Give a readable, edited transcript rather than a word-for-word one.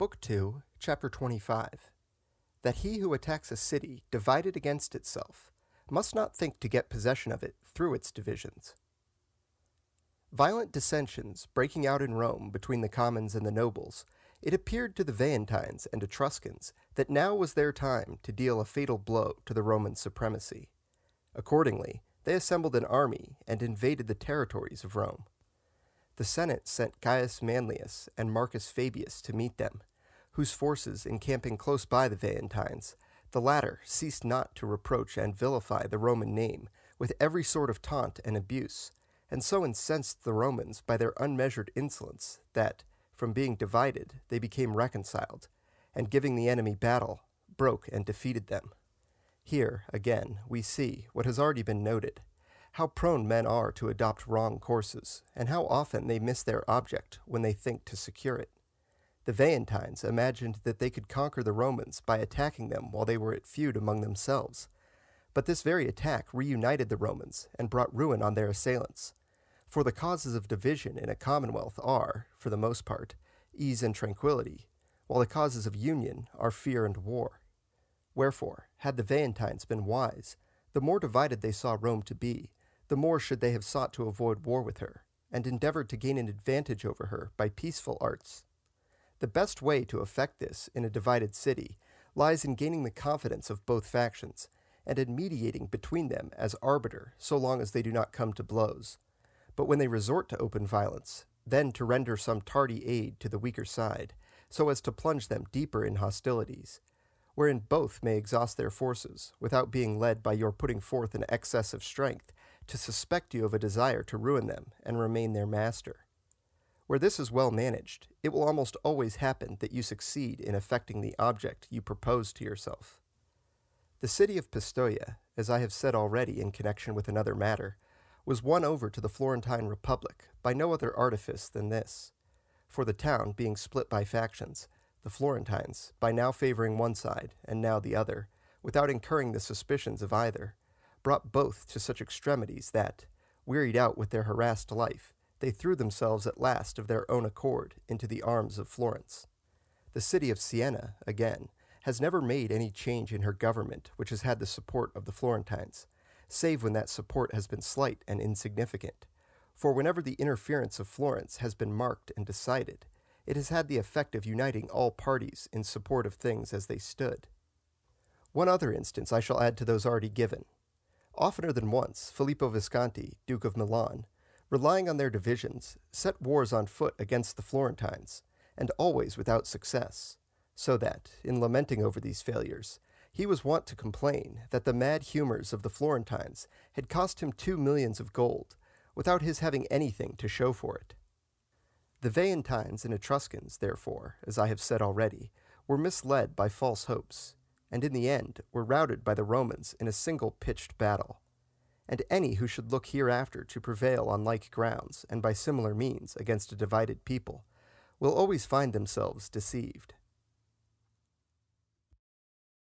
Book 2, Chapter 25. That he who attacks a city divided against itself must not think to get possession of it through its divisions. Violent dissensions breaking out in Rome between the commons and the nobles, it appeared to the Veientines and Etruscans that now was their time to deal a fatal blow to the Roman supremacy. Accordingly, they assembled an army and invaded the territories of Rome. The Senate sent Gaius Manlius and Marcus Fabius to meet them, whose forces encamping close by the Veientines, the latter ceased not to reproach and vilify the Roman name with every sort of taunt and abuse, and so incensed the Romans by their unmeasured insolence that, from being divided, they became reconciled, and giving the enemy battle, broke and defeated them. Here, again, we see what has already been noted, how prone men are to adopt wrong courses, and how often they miss their object when they think to secure it. The Veientines imagined that they could conquer the Romans by attacking them while they were at feud among themselves, but this very attack reunited the Romans and brought ruin on their assailants. For the causes of division in a commonwealth are, for the most part, ease and tranquility, while the causes of union are fear and war. Wherefore, had the Veientines been wise, the more divided they saw Rome to be, the more should they have sought to avoid war with her, and endeavored to gain an advantage over her by peaceful arts. The best way to effect this in a divided city lies in gaining the confidence of both factions, and in mediating between them as arbiter so long as they do not come to blows. But when they resort to open violence, then to render some tardy aid to the weaker side, so as to plunge them deeper in hostilities, wherein both may exhaust their forces, without being led by your putting forth an excess of strength to suspect you of a desire to ruin them and remain their master. Where this is well managed, it will almost always happen that you succeed in effecting the object you propose to yourself. The city of Pistoia, as I have said already in connection with another matter, was won over to the Florentine Republic by no other artifice than this. For the town being split by factions, the Florentines, by now favoring one side and now the other, without incurring the suspicions of either, brought both to such extremities that, wearied out with their harassed life, they threw themselves at last of their own accord into the arms of Florence. The city of Siena, again, has never made any change in her government which has had the support of the Florentines, save when that support has been slight and insignificant, for whenever the interference of Florence has been marked and decided, it has had the effect of uniting all parties in support of things as they stood. One other instance I shall add to those already given. Oftener than once, Filippo Visconti, Duke of Milan, relying on their divisions, set wars on foot against the Florentines, and always without success, so that, in lamenting over these failures, he was wont to complain that the mad humors of the Florentines had cost him 2 millions of gold, without his having anything to show for it. The Veientines and Etruscans, therefore, as I have said already, were misled by false hopes, and in the end were routed by the Romans in a single pitched battle. And any who should look hereafter to prevail on like grounds and by similar means against a divided people will always find themselves deceived.